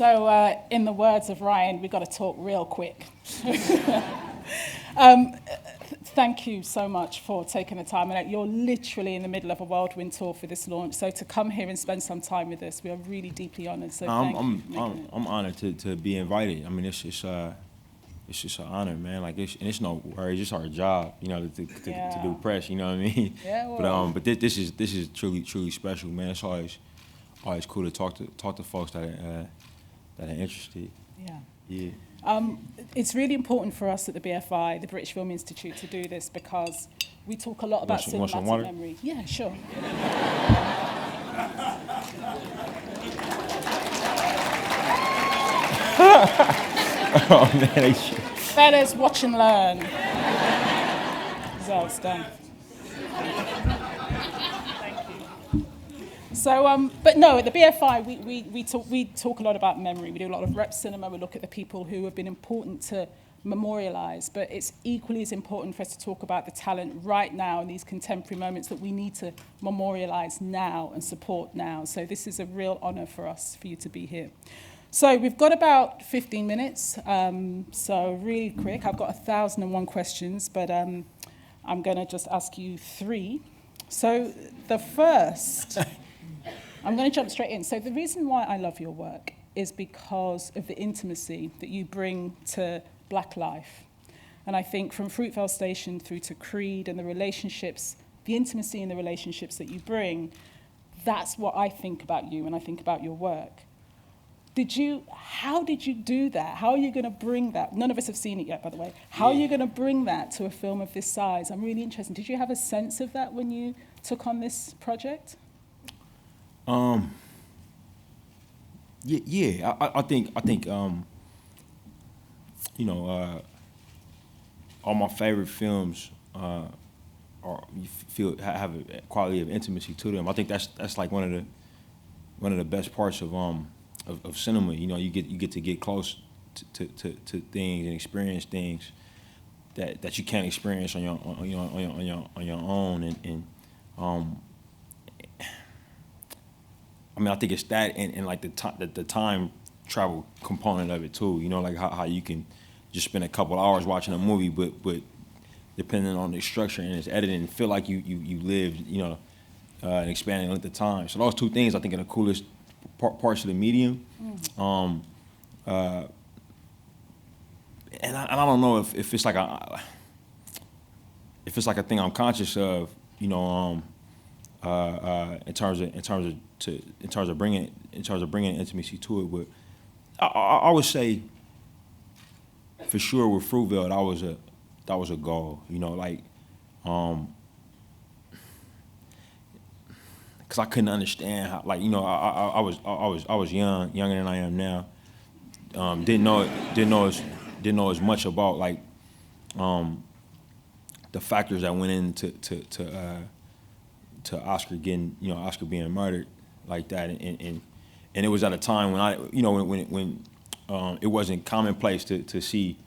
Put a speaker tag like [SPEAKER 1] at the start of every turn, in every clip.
[SPEAKER 1] So, in the words of Ryan, we've got to talk real quick. Thank you so much for taking the time. And you're literally in the middle of a whirlwind tour for this launch. So to come here and spend some time with us, we are really deeply honoured. So thank you.
[SPEAKER 2] I'm honoured to be invited. I mean, it's just an honor, man. Like, it's no worries. It's our job, you know, to do press. You know what I mean?
[SPEAKER 1] Yeah. Well.
[SPEAKER 2] But this is truly special, man. It's always cool to talk to folks that are interested.
[SPEAKER 1] Yeah.
[SPEAKER 2] Yeah.
[SPEAKER 1] It's really important for us at the BFI, the British Film Institute, to do this because we talk a lot about cinematic memory. Yeah, sure.
[SPEAKER 2] Oh man,
[SPEAKER 1] Fellas, watch and learn. So it's done. So, but no, at the BFI, we talk a lot about memory. We do a lot of rep cinema. We look at the people who have been important to memorialise. But it's equally as important for us to talk about the talent right now in these contemporary moments that we need to memorialise now and support now. So this is a real honour for us, for you to be here. So we've got about 15 minutes. So really quick. I've got 1,001 questions, but I'm going to just ask you 3. So the first... I'm going to jump straight in. So the reason why I love your work is because of the intimacy that you bring to Black life. And I think from Fruitvale Station through to Creed and the relationships, the intimacy in the relationships that you bring, that's what I think about you when I think about your work. How did you do that? How are you going to bring that? None of us have seen it yet, by the way. How are you going to bring that to a film of this size? I'm really interested. Did you have a sense of that when you took on this project?
[SPEAKER 2] Yeah. I think you know, all my favorite films have a quality of intimacy to them. I think that's like one of the best parts of cinema. You know, you get to get close to things and experience things that you can't experience on your own and I mean, I think it's that and like the time travel component of it too. You know, like how you can just spend a couple of hours watching a movie, but depending on the structure and its editing, feel like you lived, you know, and expanding length of time. So those two things I think are the coolest parts of the medium. And I don't know if it's like a thing I'm conscious of, you know, in terms of bringing intimacy to it, but I would say for sure with Fruitvale that was a goal, you know, like because I couldn't understand how, like, you know, I was younger than I am now, didn't know as much about like the factors that went into to Oscar being murdered like that, and it was at a time when when it wasn't commonplace to see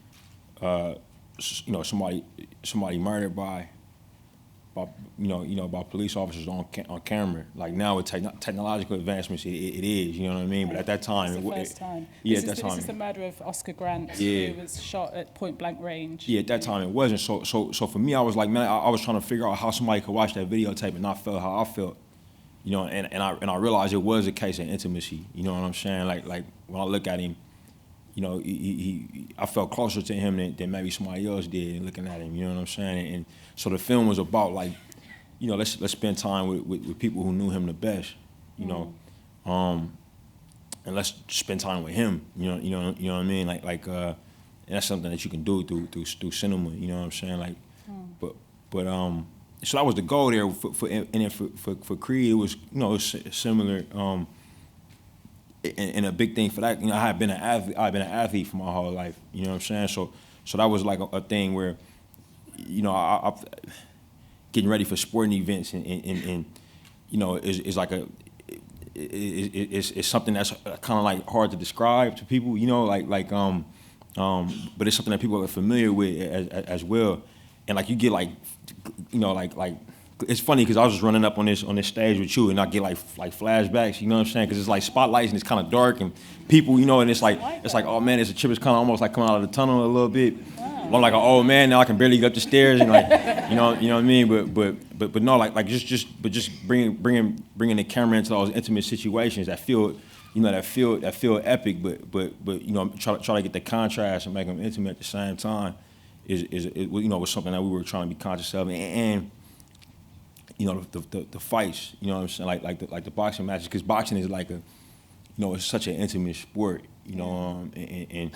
[SPEAKER 2] somebody murdered by police officers on camera. Like now with technological advancements, it is, you know what I mean. But at that time,
[SPEAKER 1] it's the first time.
[SPEAKER 2] Yeah,
[SPEAKER 1] this is the murder of Oscar Grant, who was shot at point blank range.
[SPEAKER 2] Yeah, at that time it wasn't. So for me, I was like, man, I was trying to figure out how somebody could watch that videotape and not feel how I felt, you know. And I realized it was a case of intimacy. You know what I'm saying? Like when I look at him, you know, I felt closer to him than maybe somebody else did looking at him. You know what I'm saying? And so the film was about like, you know, let's spend time with people who knew him the best, you know, and let's spend time with him. You know what I mean? Like and that's something that you can do through cinema. You know what I'm saying? Like, but so that was the goal there for Creed. It was, you know, it was similar. And a big thing for that, you know, I've been an athlete for my whole life. You know what I'm saying? So that was like a thing where, you know, I getting ready for sporting events and you know, is like it's something that's kind of like hard to describe to people. You know, but it's something that people are familiar with as well. And like you get like, you know, like it's funny because I was just running up on this stage with you, and I get like flashbacks. You know what I'm saying? Because it's like spotlights and it's kind of dark and people, you know, and it's like oh man, it's a trip. It's kind of almost like coming out of the tunnel a little bit. I'm like an old man now. I can barely get up the stairs and like you know what I mean. But no, like just bringing the camera into those intimate situations that feel. You know, that feel epic, but you know, try to get the contrast and make them intimate at the same time is you know, was something that we were trying to be conscious of, and you know, the fights, you know what I'm saying, like the boxing matches, because boxing is like a, you know, it's such an intimate sport, you know, and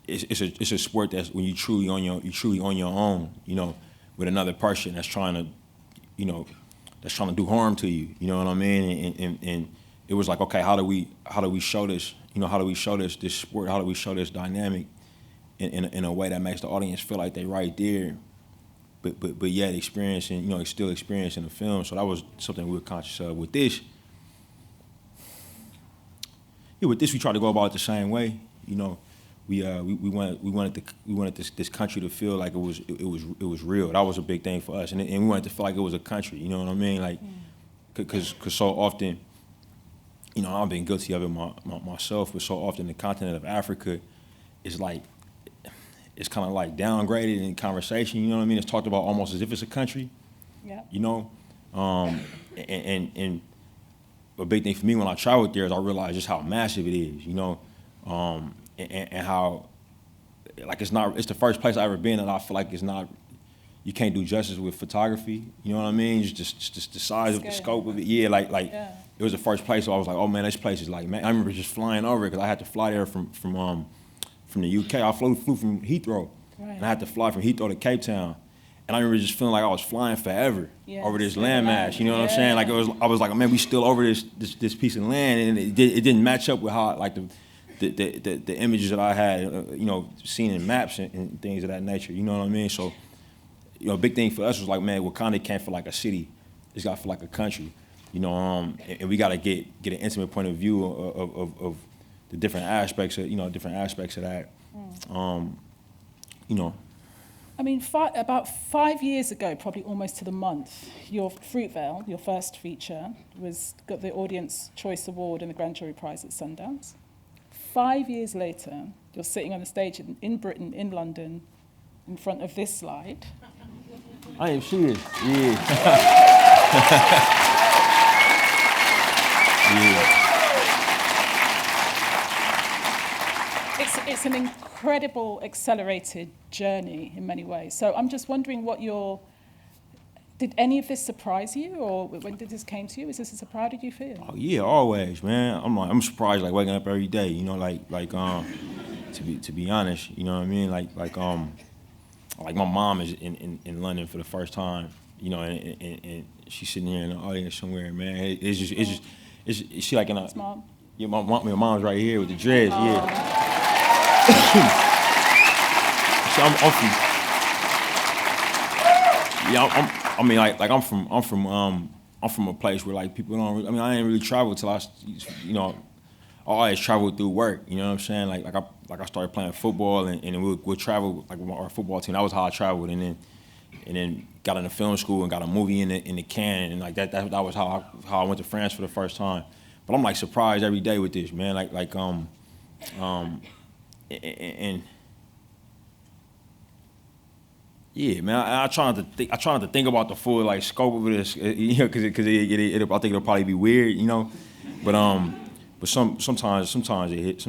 [SPEAKER 2] it's a sport that's when you truly on your own, you know, with another person that's trying to, you know, that's trying to do harm to you, you know what I mean, and it was like, okay, how do we show this? You know, how do we show this sport? How do we show this dynamic in a way that makes the audience feel like they right there, but yet experiencing, you know, still experiencing the film. So that was something we were conscious of. With this, we tried to go about it the same way. You know, we wanted this country to feel like it was real. That was a big thing for us, and we wanted to feel like it was a country. You know what I mean? Like, because so often. You know, I've been guilty of it myself, but so often the continent of Africa is like, it's kind of like downgraded in conversation, you know what I mean? It's talked about almost as if it's a country, you know? And a big thing for me when I traveled there is I realized just how massive it is, you know? And how, like it's the first place I've ever been and I feel like it's not, you can't do justice with photography, you know what I mean? Just the size of the scope of it. Yeah, it was the first place, so I was like, oh man, this place is like, man, I remember just flying over it because I had to fly there from the UK. I flew from Heathrow, and I had to fly from Heathrow to Cape Town. And I remember just feeling like I was flying forever over this landmass, you know what I'm saying? Like I was like, man, we still over this piece of land, and it didn't match up with how, like the images that I had, you know, seen in maps and things of that nature, you know what I mean? So, you know, a big thing for us was like, man, Wakanda can't feel like a city. It's got to feel like a country, you know, and we got to get an intimate point of view of the different aspects of, that, you know.
[SPEAKER 1] I mean, about 5 years ago, probably almost to the month, your Fruitvale, your first feature, got the Audience Choice Award and the Grand Jury Prize at Sundance. 5 years later, you're sitting on the stage in Britain, in London, in front of this slide.
[SPEAKER 2] I am serious. Yeah.
[SPEAKER 1] It's an incredible accelerated journey in many ways. So I'm just wondering did any of this surprise you, or when did this came to you? How did you feel?
[SPEAKER 2] Oh yeah, always, man. I'm surprised, like waking up every day, you know, to be honest, you know what I mean? Like my mom is in London for the first time, you know, and she's sitting here in the audience somewhere, man. It's just she like in a.
[SPEAKER 1] Mom?
[SPEAKER 2] Yeah, my mom's right here with the dreads, yeah. So I'm from a place where like people don't. I didn't really travel till I always traveled through work. You know what I'm saying? Like I started playing football and we'll travel like with our football team. That was how I traveled, and then got into film school and got a movie in the can, and like that was how I went to France for the first time. But I'm like surprised every day with this, man. And yeah, man. I try not to think about the full like scope of this, you know, because I think it'll probably be weird, you know. But sometimes it hits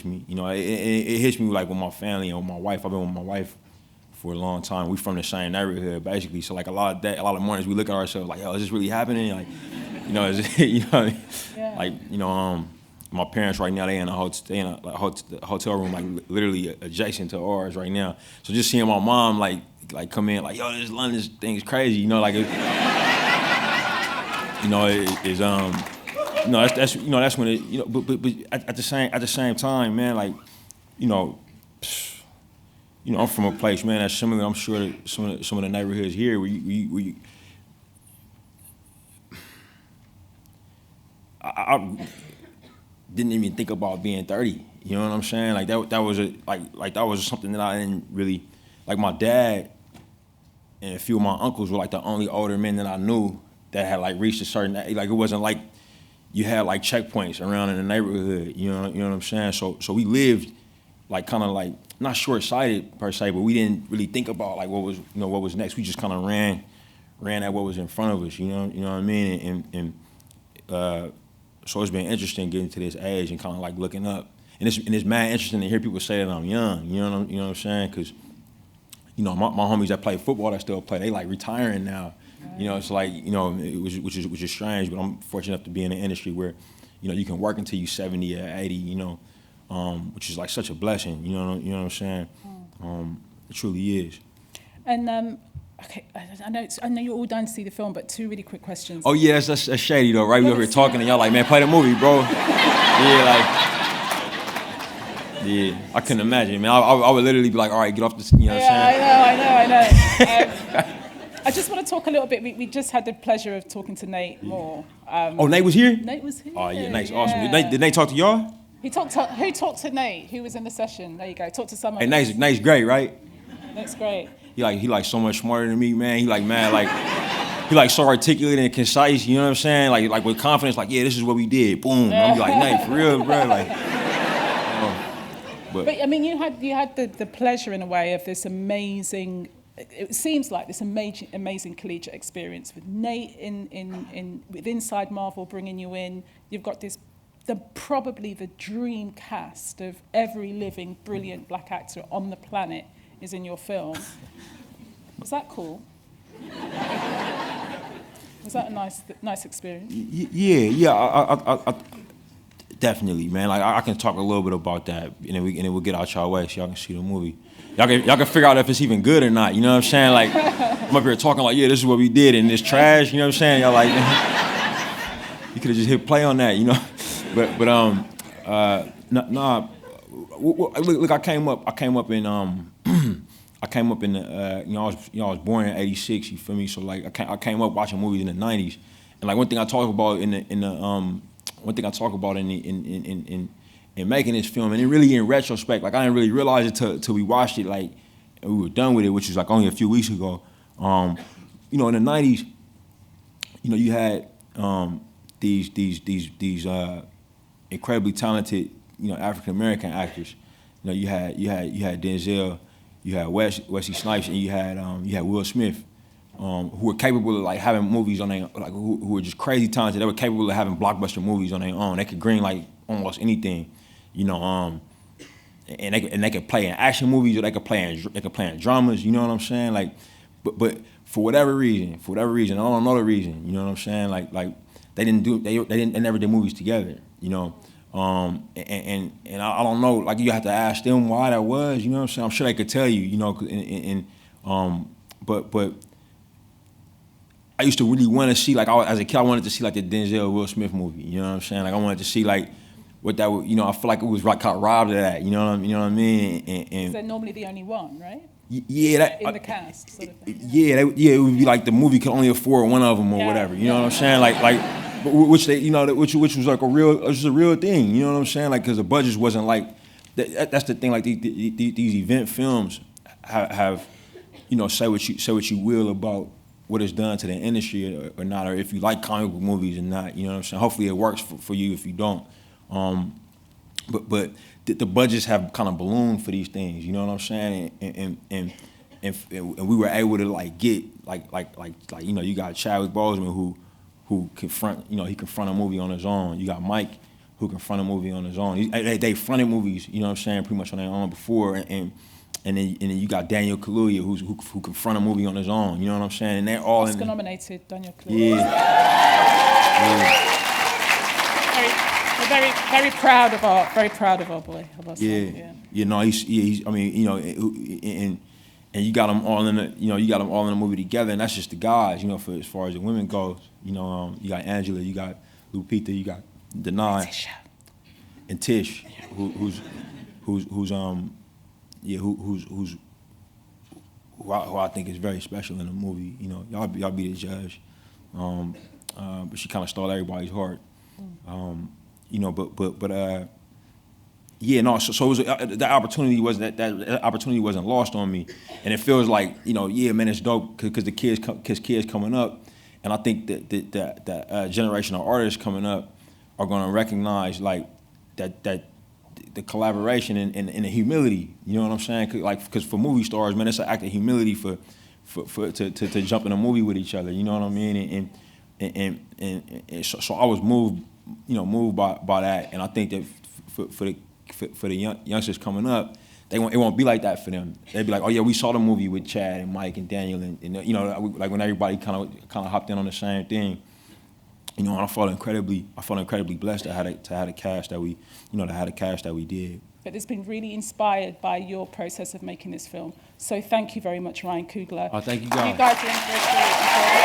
[SPEAKER 2] me, you know. It hits me like with my family and with my wife. I've been with my wife for a long time. We from the same neighborhood, basically. So like a lot of mornings we look at ourselves like, yo, is this really happening? Like, you know, you know,
[SPEAKER 1] yeah.
[SPEAKER 2] Like, you know, my parents right now, they in a hotel room like literally adjacent to ours right now. So just seeing my mom like come in like, yo, this London thing is crazy, you know, like, you know, it's you know, that's when it, you know, but at the same time, man, like, you know, I'm from a place, man, that's similar. I'm sure that some of the neighborhoods here where you I didn't even think about being 30. You know what I'm saying? Like that was that was something that I didn't really, like my dad and a few of my uncles were like the only older men that I knew that had like reached a certain age. Like it wasn't like you had like checkpoints around in the neighborhood, you know what I'm saying? So we lived like kind of like not short-sighted per se, but we didn't really think about like what was next. We just kind of ran at what was in front of us, you know what I mean? And so it's been interesting getting to this age and kind of like looking up. And it's mad interesting to hear people say that I'm young, you know what I'm saying? Because my homies that play football that still play, they like retiring now. It's like, which is strange, but I'm fortunate enough to be in an industry where, you can work until you're 70 or 80, which is like such a blessing, you know what I'm saying? It truly is.
[SPEAKER 1] And okay, I know you're all dying to see the film, but 2 really quick questions.
[SPEAKER 2] Oh yeah, that's shady though, right? We over here talking and y'all like, man, play the movie, bro. Yeah, I couldn't imagine, man. I would literally be like, all right, get off this, you know what I'm
[SPEAKER 1] saying? I know. I just want to talk a little bit. We just had the pleasure of talking to Nate Moore.
[SPEAKER 2] Nate was here?
[SPEAKER 1] Nate was here.
[SPEAKER 2] Oh yeah, Nate's awesome. Did Nate talk to y'all?
[SPEAKER 1] Who talked to Nate? Who was in the session? There you go. Talk to someone.
[SPEAKER 2] Hey, Nate's great, right?
[SPEAKER 1] Nate's great.
[SPEAKER 2] He like so much smarter than me, man. He like he like so articulate and concise. You know what I'm saying? Like with confidence. Like yeah, this is what we did. Boom. I'm like Nate, for real, bro. Like. But
[SPEAKER 1] I mean, you had the pleasure in a way of this amazing. It seems like this amazing collegiate experience with Nate with Inside Marvel bringing you in. You've got probably the dream cast of every living brilliant black actor on the planet is in your film. Was that cool? Was that a nice experience?
[SPEAKER 2] Yeah. I definitely, man. Like I can talk a little bit about that, and then we'll get out y'all way so y'all can see the movie. Y'all can figure out if it's even good or not. You know what I'm saying? Like I'm up here talking like, yeah, this is what we did, and it's trash. You know what I'm saying? Y'all like, you could have just hit play on that, you know. But Look, I came up in the I was born in '86. You feel me? So like I came up watching movies in the '90s, and like one thing I talk about in making this film, and it really in retrospect, like I didn't really realize it till we watched it, like and we were done with it, which was like only a few weeks ago. In the '90s, you had these incredibly talented, African American actors. You had Denzel, you had Wesley Snipes, and you had Will Smith, who were capable of like having movies on their like who were just crazy talented. They were capable of having blockbuster movies on their own. They could green like almost anything, and they could play in action movies or they could play in dramas. You know what I'm saying? Like, but for whatever reason, I don't know the reason. You know what I'm saying? Like they never did movies together. And I don't know, like you have to ask them why that was, you know what I'm saying? I'm sure they could tell you, but I used to really want to see, like as a kid, I wanted to see like the Denzel Will Smith movie, you know what I'm saying? Like I wanted to see like what that would, I feel like it was kind of robbed of that, you know what I mean?
[SPEAKER 1] And they're normally the only one, right?
[SPEAKER 2] Yeah,
[SPEAKER 1] in the cast, sort of thing.
[SPEAKER 2] Yeah, it would be like the movie could only afford one of them or whatever, you know what I'm saying? Like. Which was like a real thing, you know what I'm saying? Like, because the budgets wasn't like that's the thing. Like these event films have say what you will about what it's done to the industry or not, or if you like comic book movies or not. You know what I'm saying? Hopefully it works for you if you don't. But the budgets have kind of ballooned for these things. You know what I'm saying? And we were able to like get like you got Chadwick Boseman who confront a movie on his own. You got Mike, who confront a movie on his own. They fronted movies, you know what I'm saying, pretty much on their own before, and then you got Daniel Kaluuya, who confront a movie on his own. You know what I'm saying? And they're all
[SPEAKER 1] Oscar-nominated Daniel Kaluuya.
[SPEAKER 2] Yeah.
[SPEAKER 1] We're very proud of our boy. Of our son.
[SPEAKER 2] He's. I mean, and you got them all in the movie together, and that's just the guys, for as far as the women goes. You got Angela, you got Lupita, you got Denai, and Tish, who I think is very special in the movie. Y'all be the judge, but she kind of stole everybody's heart. Yeah, no. So it was that opportunity wasn't that opportunity wasn't lost on me, and it feels like, you know, yeah, man, it's dope because the kids coming up, and I think that generation of artists coming up are gonna recognize like that the collaboration and the humility. You know what I'm saying? Because for movie stars, man, it's an act of humility to jump in a movie with each other. You know what I mean? And so I was moved by that, and I think that for the youngsters coming up, it won't be like that for them. They'd be like, oh yeah, we saw the movie with Chad and Mike and Daniel, and you know, like when everybody kind of hopped in on the same thing. You know, and I felt incredibly blessed to have a cast that we did.
[SPEAKER 1] But it's been really inspired by your process of making this film. So thank you very much, Ryan Coogler.
[SPEAKER 2] Oh, thank you guys.
[SPEAKER 1] You guys are in for a treat.